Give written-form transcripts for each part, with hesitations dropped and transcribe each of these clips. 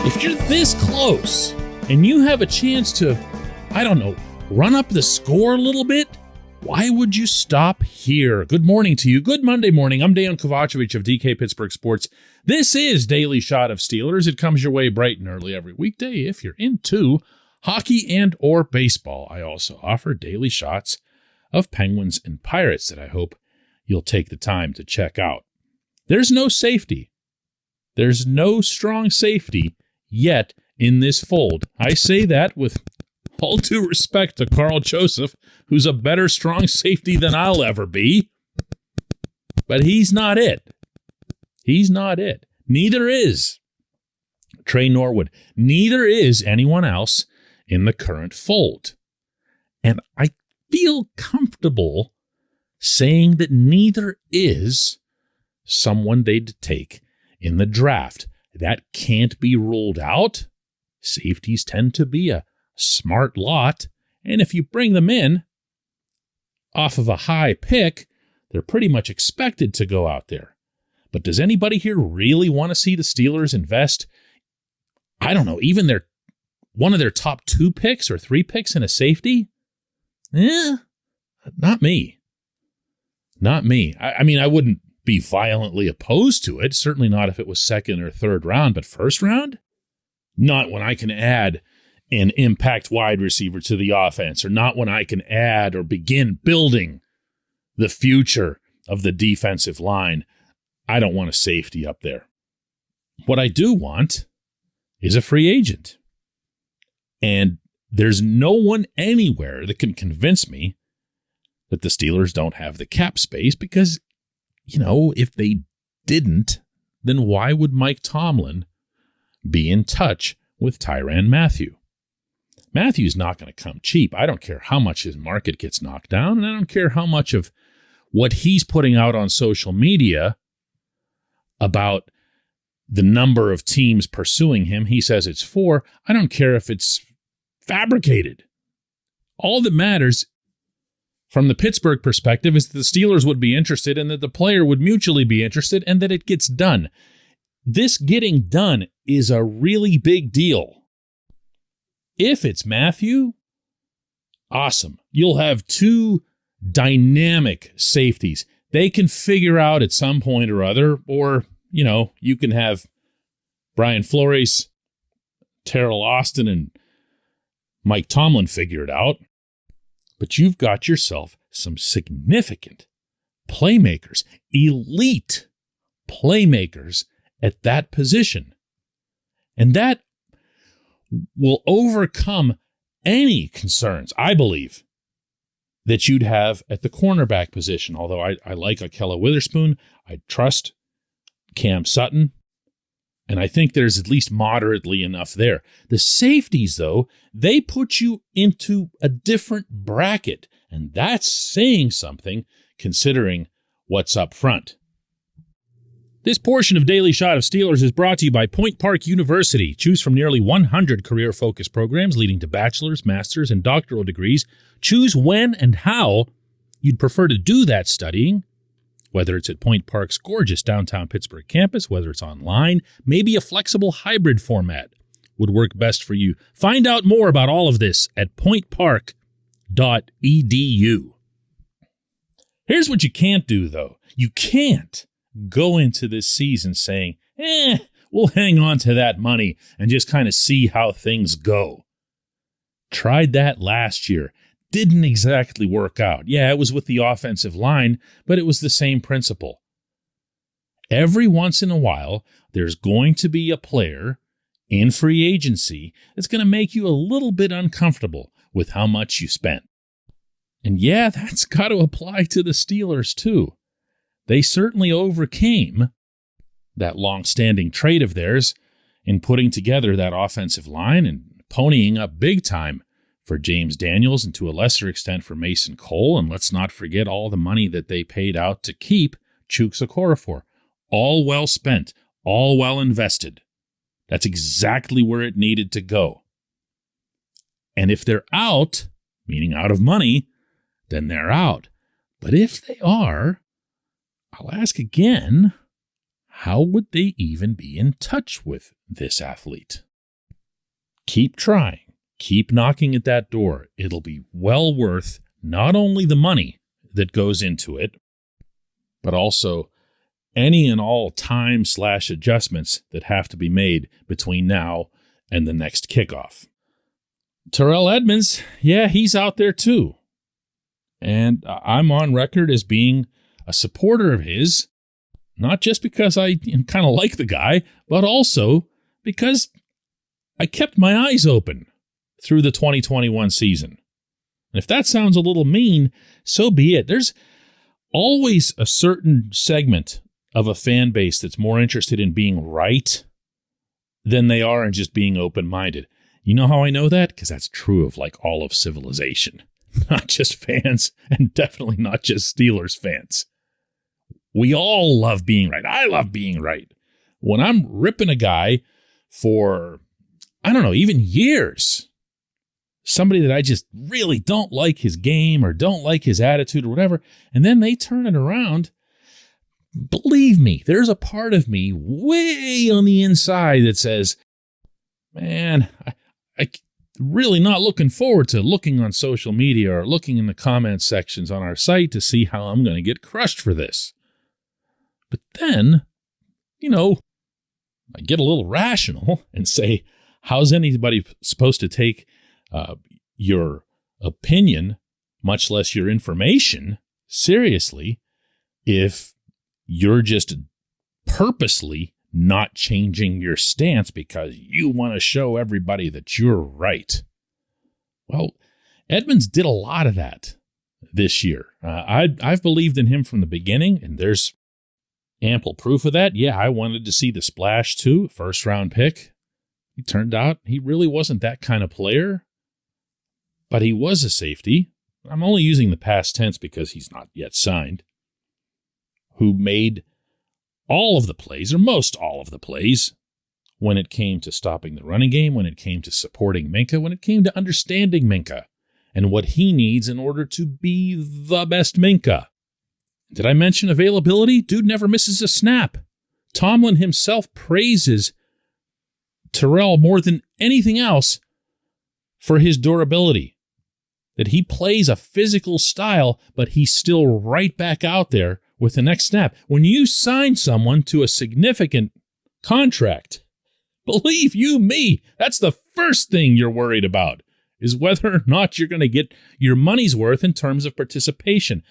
If you're this close and you have a chance to, run up the score a little bit, why would you stop here? Good morning to you. Good Monday morning. I'm Dejan Kovacevic of DK Pittsburgh Sports. This is Daily Shot of Steelers. It comes your way bright and early every weekday if you're into hockey and or baseball. I also offer daily shots of Penguins and Pirates that I hope you'll take the time to check out. There's no safety. There's no strong safety yet in this fold. I say that with all due respect to Carl Joseph, who's a better strong safety than I'll ever be. But he's not it. He's not it. Neither is Trey Norwood. Neither is anyone else in the current fold. And I feel comfortable saying that neither is someone they'd take in the draft. That can't be ruled out. Safeties tend to be a smart lot, and if you bring them in off of a high pick, they're pretty much expected to go out there. But does anybody here really want to see the Steelers invest, even one of their top 2 picks or 3 picks in a safety? Not me. Not me. I wouldn't be violently opposed to it. Certainly not if it was second or third round, but first round? Not when I can add an impact wide receiver to the offense, or not when I can add or begin building the future of the defensive line. I don't want a safety up there. What I do want is a free agent. And there's no one anywhere that can convince me that the Steelers don't have the cap space because, if they didn't, then why would Mike Tomlin be in touch with Tyrann Mathieu? Matthew's not going to come cheap. I don't care how much his market gets knocked down, and I don't care how much of what he's putting out on social media about the number of teams pursuing him. He says it's 4. I don't care if it's fabricated. All that matters from the Pittsburgh perspective is that the Steelers would be interested and that the player would mutually be interested and that it gets done. This getting done is a really big deal. If it's Mathieu, awesome. You'll have 2 dynamic safeties. They can figure out at some point or other, or, you can have Brian Flores, Terrell Austin, and Mike Tomlin figure it out. But you've got yourself some significant playmakers, elite playmakers at that position. And that will overcome any concerns, I believe, that you'd have at the cornerback position. Although I like Ahkello Witherspoon, I trust Cam Sutton, and I think there's at least moderately enough there. The safeties, though, they put you into a different bracket, and that's saying something considering what's up front. This portion of Daily Shot of Steelers is brought to you by Point Park University. Choose from nearly 100 career-focused programs leading to bachelor's, master's, and doctoral degrees. Choose when and how you'd prefer to do that studying, whether it's at Point Park's gorgeous downtown Pittsburgh campus, whether it's online, maybe a flexible hybrid format would work best for you. Find out more about all of this at pointpark.edu. Here's what you can't do, though. You can't go into this season saying, we'll hang on to that money and just kind of see how things go. Tried that last year. Didn't exactly work out. Yeah, it was with the offensive line, but it was the same principle. Every once in a while, there's going to be a player in free agency that's going to make you a little bit uncomfortable with how much you spent. And yeah, that's got to apply to the Steelers too. They certainly overcame that long-standing trait of theirs in putting together that offensive line and ponying up big time for James Daniels and to a lesser extent for Mason Cole. And let's not forget all the money that they paid out to keep Chuks Okorafor. All well spent, all well invested. That's exactly where it needed to go. And if they're out, meaning out of money, then they're out. But if they are, I'll ask again, how would they even be in touch with this athlete? keep trying. Keep knocking at that door. It'll be well worth not only the money that goes into it, but also any and all time/adjustments that have to be made between now and the next kickoff. Terrell Edmonds, yeah, he's out there too. And I'm on record as being a supporter of his, not just because I kind of like the guy, but also because I kept my eyes open through the 2021 season. And if that sounds a little mean, so be it. There's always a certain segment of a fan base that's more interested in being right than they are in just being open-minded. You know how I know that? Because that's true of like all of civilization. Not just fans, and definitely not just Steelers fans. We all love being right. I love being right. When I'm ripping a guy for, I don't know, even years, somebody that I just really don't like his game or don't like his attitude or whatever, and then they turn it around, believe me, there's a part of me way on the inside that says, man, I really not looking forward to looking on social media or looking in the comments sections on our site to see how I'm going to get crushed for this. But then, I get a little rational and say, how's anybody supposed to take your opinion, much less your information, seriously if you're just purposely not changing your stance because you want to show everybody that you're right? Well, Edmonds did a lot of that this year. I've believed in him from the beginning, and there's ample proof of that. Yeah, I wanted to see the splash too, first-round pick. It turned out he really wasn't that kind of player, but he was a safety. I'm only using the past tense because he's not yet signed, who made all of the plays, or most all of the plays, when it came to stopping the running game, when it came to supporting Minkah, when it came to understanding Minkah and what he needs in order to be the best Minkah. Did I mention availability? Dude never misses a snap. Tomlin himself praises Terrell more than anything else for his durability, that he plays a physical style, but he's still right back out there with the next snap. When you sign someone to a significant contract, believe you me, that's the first thing you're worried about, is whether or not you're going to get your money's worth in terms of participation.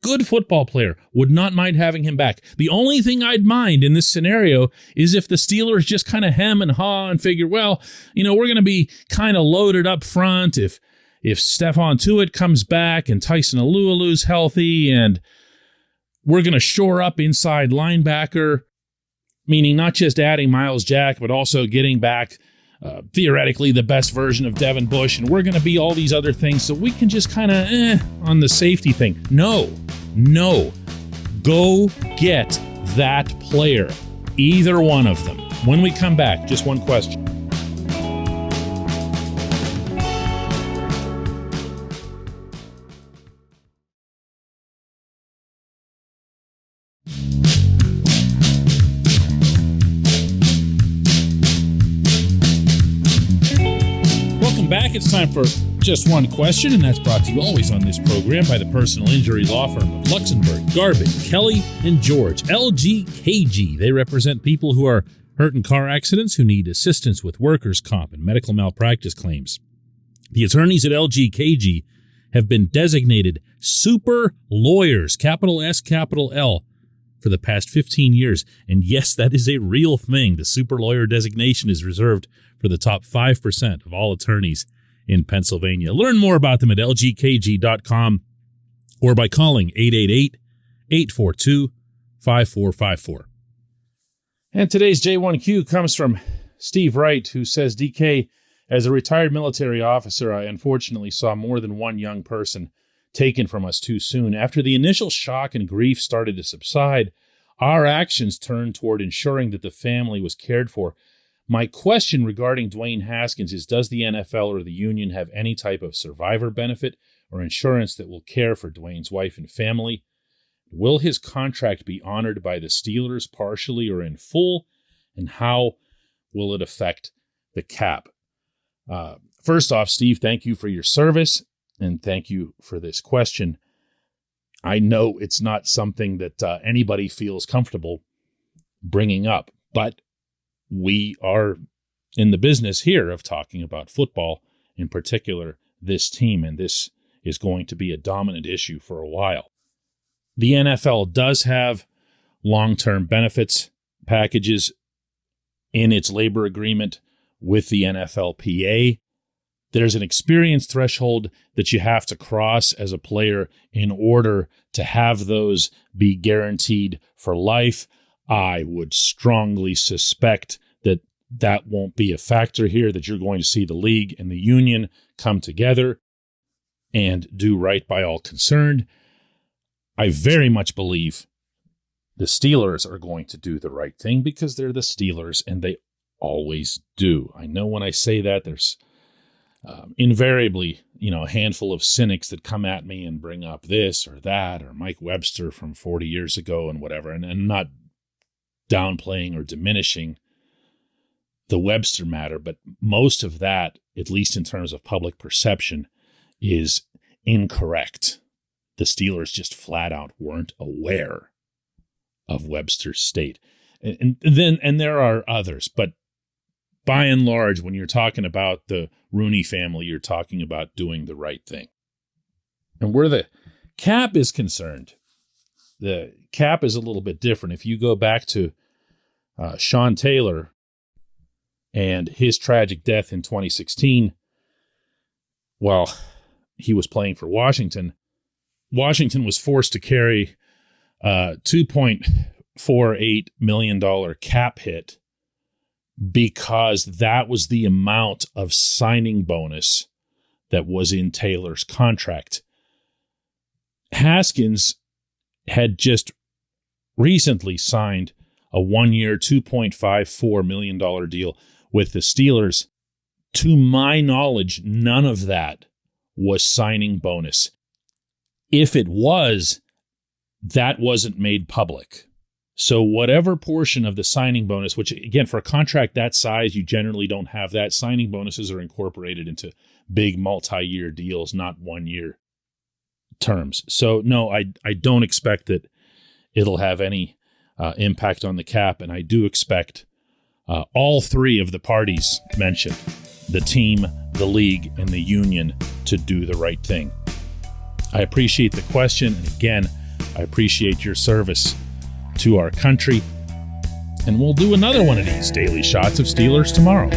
Good football player, would not mind having him back. The only thing I'd mind in this scenario is if the Steelers just kind of hem and haw and figure, well, we're going to be kind of loaded up front if Stephon Tuitt comes back and Tyson Alualu's healthy, and we're going to shore up inside linebacker, meaning not just adding Myles Jack, but also getting back theoretically the best version of Devin Bush, and we're going to be all these other things, so we can just kind of on the safety thing. No. Go get that player. Either one of them. When we come back, just one question. Back. It's time for Just One Question, and that's brought to you always on this program by the personal injury law firm of Luxembourg, Garbin, Kelly, and George, LGKG. They represent people who are hurt in car accidents, who need assistance with workers' comp and medical malpractice claims. The attorneys at LGKG have been designated super lawyers, capital S, capital L, for the past 15 years. And yes, that is a real thing. The super lawyer designation is reserved for the top 5% of all attorneys in Pennsylvania. Learn more about them at lgkg.com or by calling 888-842-5454. And today's J1Q comes from Steve Wright, who says, DK, as a retired military officer, I unfortunately saw more than one young person taken from us too soon. After the initial shock and grief started to subside, our actions turned toward ensuring that the family was cared for. My question regarding Dwayne Haskins is, does the NFL or the union have any type of survivor benefit or insurance that will care for Dwayne's wife and family? Will his contract be honored by the Steelers partially or in full? And how will it affect the cap? First off, Steve, thank you for your service and thank you for this question. I know it's not something that anybody feels comfortable bringing up, but we are in the business here of talking about football, in particular this team, and this is going to be a dominant issue for a while. The NFL does have long-term benefits packages in its labor agreement with the NFLPA. There's an experience threshold that you have to cross as a player in order to have those be guaranteed for life. I would strongly suspect that that won't be a factor here, that you're going to see the league and the union come together and do right by all concerned. I very much believe the Steelers are going to do the right thing because they're the Steelers and they always do. I know when I say that, there's invariably, a handful of cynics that come at me and bring up this or that or Mike Webster from 40 years ago and whatever. And I'm not downplaying or diminishing the Webster matter, but most of that, at least in terms of public perception, is incorrect. The Steelers just flat out weren't aware of Webster's state. And there are others, but by and large, when you're talking about the Rooney family, you're talking about doing the right thing. And where the cap is concerned, the cap is a little bit different. If you go back to Sean Taylor and his tragic death in 2016, while he was playing for Washington, Washington was forced to carry a $2.48 million cap hit because that was the amount of signing bonus that was in Taylor's contract. Haskins had just recently signed a 1-year, $2.54 million deal with the Steelers. To my knowledge, none of that was signing bonus. If it was, that wasn't made public. So whatever portion of the signing bonus, which again, for a contract that size, you generally don't have that. Signing bonuses are incorporated into big multi-year deals, not 1-year terms. So no, I don't expect that it'll have any impact on the cap. And I do expect all three of the parties mentioned, the team, the league, and the union, to do the right thing. I appreciate the question. And again, I appreciate your service to our country. And we'll do another one of these daily shots of Steelers tomorrow.